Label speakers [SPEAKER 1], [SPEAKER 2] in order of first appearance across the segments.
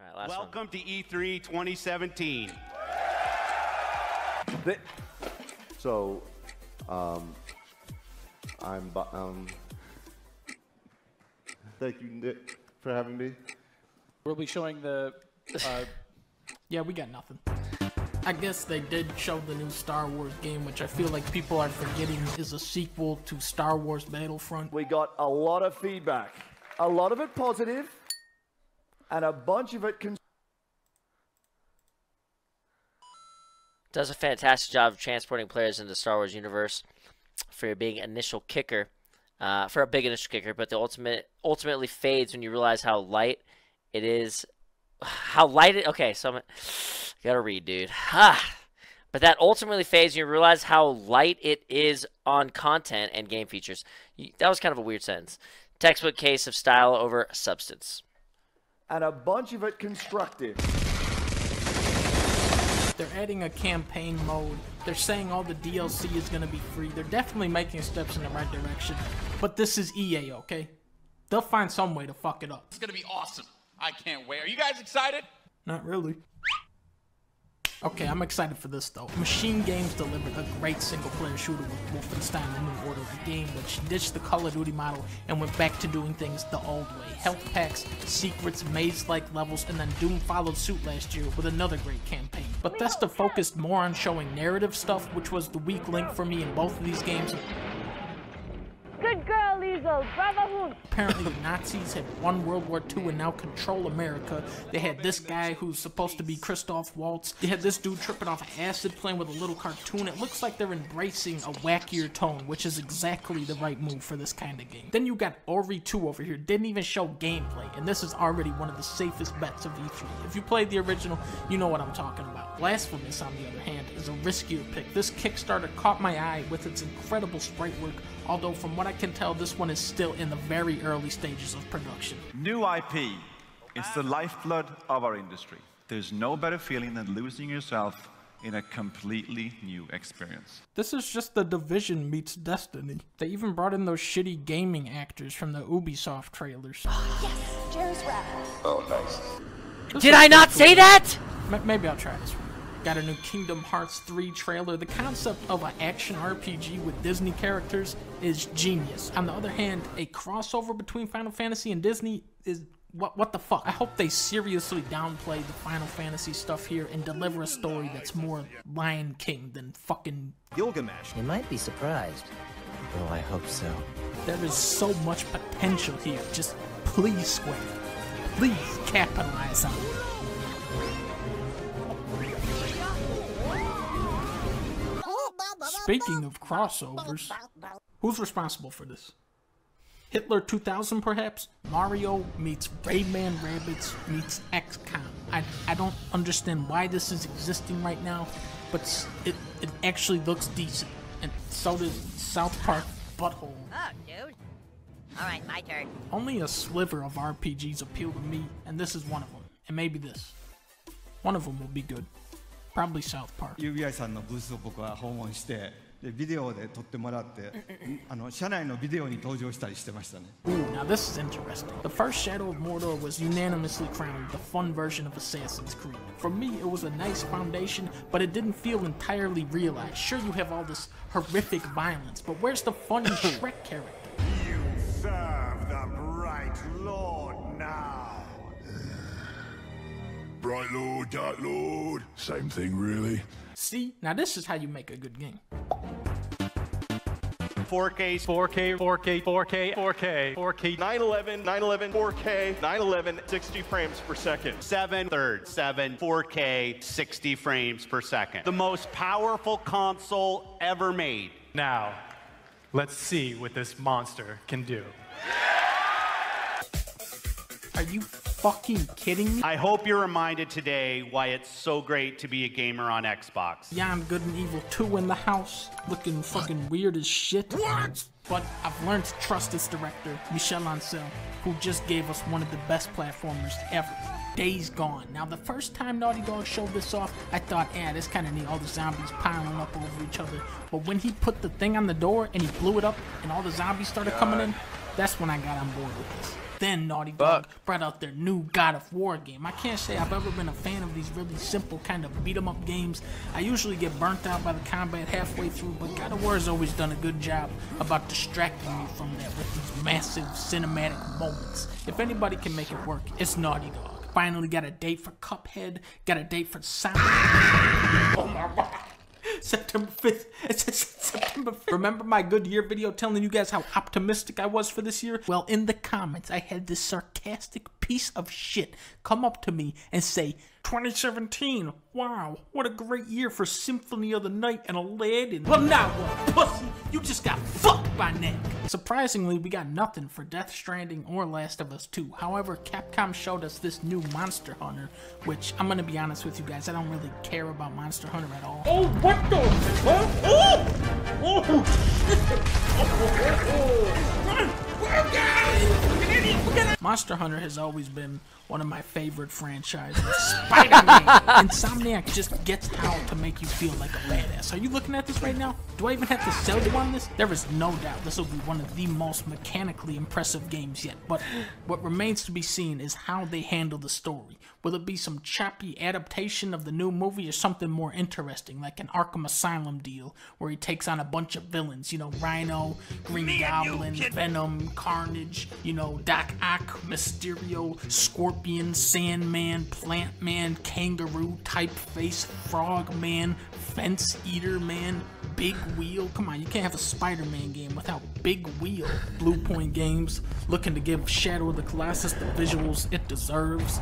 [SPEAKER 1] All right, last
[SPEAKER 2] Welcome
[SPEAKER 1] one.
[SPEAKER 2] to E3 2017.
[SPEAKER 3] Thank you, Nick, for having me.
[SPEAKER 4] We'll be showing the.
[SPEAKER 5] Yeah, we got nothing. I guess they did show the new Star Wars game, which I feel like people are forgetting is a sequel to Star Wars Battlefront.
[SPEAKER 6] We got a lot of feedback. A lot of it positive, and a bunch of it
[SPEAKER 1] Does a fantastic job of transporting players into the Star Wars universe for a big initial kicker, but the ultimately fades when you realize how light it is. Okay, so gotta read, dude. But that ultimately fades when you realize how light it is on content and game features. That was kind of a weird sentence. Textbook case of style over substance.
[SPEAKER 6] and a bunch of it constructive.
[SPEAKER 5] They're adding a campaign mode. They're saying all the DLC is going to be free. They're definitely making steps in the right direction. But this is EA, okay? They'll find some way to fuck it up.
[SPEAKER 7] It's going to be awesome. I can't wait. Are you guys excited?
[SPEAKER 5] Not really. Okay, I'm excited for this though. Machine Games delivered a great single-player shooter with Wolfenstein: The New Order, a game which ditched the Call of Duty model and went back to doing things the old way. Health packs, secrets, maze-like levels, and then Doom followed suit last year with another great campaign. Bethesda focused more on showing narrative stuff, which was the weak link for me in both of these games.
[SPEAKER 8] Good girl, Liesel. Bravo.
[SPEAKER 5] Apparently the Nazis had won World War II and now control America. They had this guy who's supposed to be Christoph Waltz. They had this dude tripping off acid playing with a little cartoon. It looks like they're embracing a wackier tone, which is exactly the right move for this kind of game. Then you got Ori 2 over here. Didn't even show gameplay, and this is already one of the safest bets of E3. If you played the original, you know what I'm talking about. Blasphemous, on the other hand, is a riskier pick. This Kickstarter caught my eye with its incredible sprite work, although from what I can tell, this one is still in the very early stages of production.
[SPEAKER 9] New IP is the lifeblood of our industry. There's no better feeling than losing yourself in a completely new experience.
[SPEAKER 5] This is just The Division meets Destiny. They even brought in those shitty gaming actors from the Ubisoft trailers.
[SPEAKER 8] Yes, Jerry's rap.
[SPEAKER 3] Oh, nice.
[SPEAKER 1] Did I not say that?
[SPEAKER 5] Maybe I'll try this one. Got a new Kingdom Hearts 3 trailer. The concept of an action RPG with Disney characters is genius. On the other hand, a crossover between Final Fantasy and Disney is what the fuck? I hope they seriously downplay the Final Fantasy stuff here and deliver a story that's more Lion King than fucking
[SPEAKER 10] Gilgamesh. You might be surprised. Oh, I hope so.
[SPEAKER 5] There is so much potential here. Just please, Square. Please capitalize on it. Speaking of crossovers, who's responsible for this? Hitler 2000 perhaps? Mario meets Rayman Rabbids meets XCOM. I don't understand why this is existing right now, but it actually looks decent. And so does South Park Butthole.
[SPEAKER 11] Oh, dude. Alright, my turn.
[SPEAKER 5] Only a sliver of RPGs appeal to me, and this is one of them. And maybe this. One of them will be good. Probably South Park.
[SPEAKER 12] UBI さんのブースを僕は訪問して、でビデオで撮ってもらって、社内のビデオに登場したりしてましたね。
[SPEAKER 5] Ooh, now this is interesting. The first Shadow of Mordor was unanimously crowned the fun version of Assassin's Creed. For me, it was a nice foundation, but it didn't feel entirely realized. Sure, you have all this horrific violence, but where's the funny Shrek character?
[SPEAKER 13] You serve the Bright Lord now.
[SPEAKER 14] Bright Lord, Dark Lord, same thing really.
[SPEAKER 5] See, now this is how you make a good game.
[SPEAKER 2] 4K,
[SPEAKER 4] 4K, 4K, 4K, 4K, 4K,
[SPEAKER 2] 911, 911, 4K, 911, 60 frames per second. 7/3, 4K, 60 frames per second. The most powerful console ever made.
[SPEAKER 4] Now, let's see what this monster can do.
[SPEAKER 5] Are you fucking kidding me?
[SPEAKER 2] I hope you're reminded today why it's so great to be a gamer on Xbox.
[SPEAKER 5] Beyond Good and Evil 2 in the house, looking fucking weird as shit. What? But I've learned to trust this director, Michel Ancel, who just gave us one of the best platformers ever. Days Gone. Now, the first time Naughty Dog showed this off, I thought, this kind of neat, all the zombies piling up over each other. But when he put the thing on the door and he blew it up and all the zombies started coming in, That's when I got on board with this. Then Naughty Dog brought out their new God of War game. I can't say I've ever been a fan of these really simple kind of beat-em-up games. I usually get burnt out by the combat halfway through, but God of War has always done a good job about distracting me from that with these massive cinematic moments. If anybody can make it work, it's Naughty Dog. Finally got a date for Cuphead, got a date for Summit. Oh my god. September 5th. It says September 5th. Remember my good year video telling you guys how optimistic I was for this year? Well, in the comments, I had this sarcastic piece of shit come up to me and say, 2017, wow, what a great year for Symphony of the Night and Aladdin. Well, now what, pussy? You just got fucked by Nick. Surprisingly, we got nothing for Death Stranding or Last of Us 2. However, Capcom showed us this new Monster Hunter, which I'm gonna be honest with you guys, I don't really care about Monster Hunter at all. Oh, what the? Monster Hunter has always been one of my favorite franchises. Spider-Man! Insomniac just gets how to make you feel like a badass. Are you looking at this right now? Do I even have to sell you on this? There is no doubt this will be one of the most mechanically impressive games yet, but what remains to be seen is how they handle the story. Will it be some choppy adaptation of the new movie or something more interesting, like an Arkham Asylum deal, where he takes on a bunch of villains, you know, Rhino, Green Goblin, Venom, Carnage, you know, Doc Ock, Mysterio, Scorpion, Sandman, Plant Man, Kangaroo, Typeface, Frogman, Fence Eater Man, Big Wheel. Come on, you can't have a Spider-Man game without Big Wheel. Blue Point Games, looking to give Shadow of the Colossus the visuals it deserves.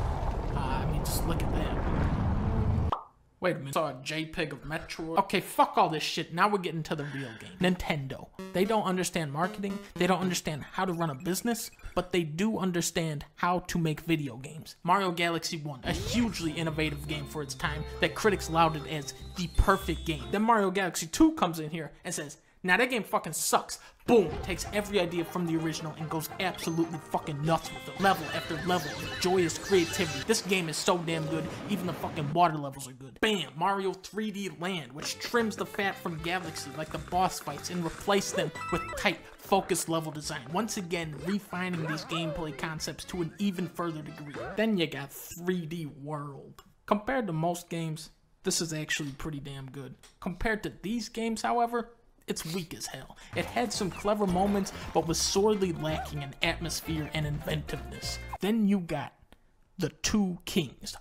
[SPEAKER 5] I mean, just look at that. Wait a minute, saw a JPEG of Metroid. Okay, fuck all this shit, now we're getting to the real game. Nintendo. They don't understand marketing, they don't understand how to run a business, but they do understand how to make video games. Mario Galaxy 1, a hugely innovative game for its time that critics lauded as the perfect game. Then Mario Galaxy 2 comes in here and says, now that game fucking sucks. Boom, takes every idea from the original and goes absolutely fucking nuts with it. Level after level of joyous creativity. This game is so damn good, even the fucking water levels are good. Bam, Mario 3D Land, which trims the fat from Galaxy like the boss fights and replace them with tight, focused level design. Once again, refining these gameplay concepts to an even further degree. Then you got 3D World. Compared to most games, this is actually pretty damn good. Compared to these games, however, it's weak as hell. It had some clever moments, but was sorely lacking in atmosphere and inventiveness. Then you got the two kings.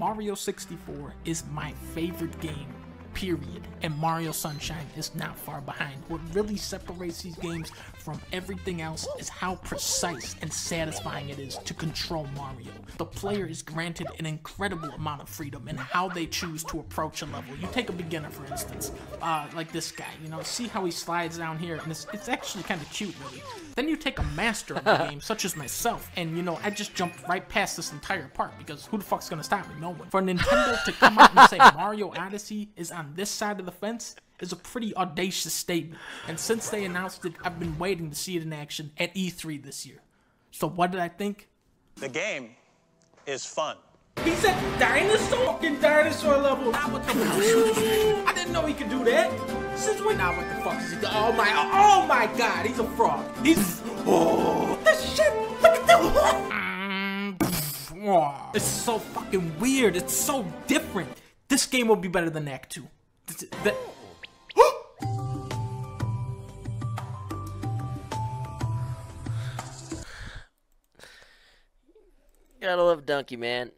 [SPEAKER 5] Mario 64 is my favorite game, period, and Mario Sunshine is not far behind. What really separates these games from everything else is how precise and satisfying it is to control Mario. The player is granted an incredible amount of freedom in how they choose to approach a level. You take a beginner, for instance, like this guy, you know, see how he slides down here, and it's actually kind of cute, really. Then you take a master of the game, such as myself, and, you know, I just jumped right past this entire part, because who the fuck's gonna stop me? No one. For Nintendo to come out and say Mario Odyssey is on this side of the fence is a pretty audacious statement, and since they announced it, I've been waiting to see it in action at E3 this year. So what did I think?
[SPEAKER 15] The game is fun.
[SPEAKER 5] He's a dinosaur? Fucking dinosaur level. I didn't know he could do that. Since when? Now what the fuck is he doing? Oh my god, he's a frog. He's this shit. Look at that. It's so fucking weird. It's so different. This game will be better than Act 2.
[SPEAKER 1] Gotta love Dunkey, man.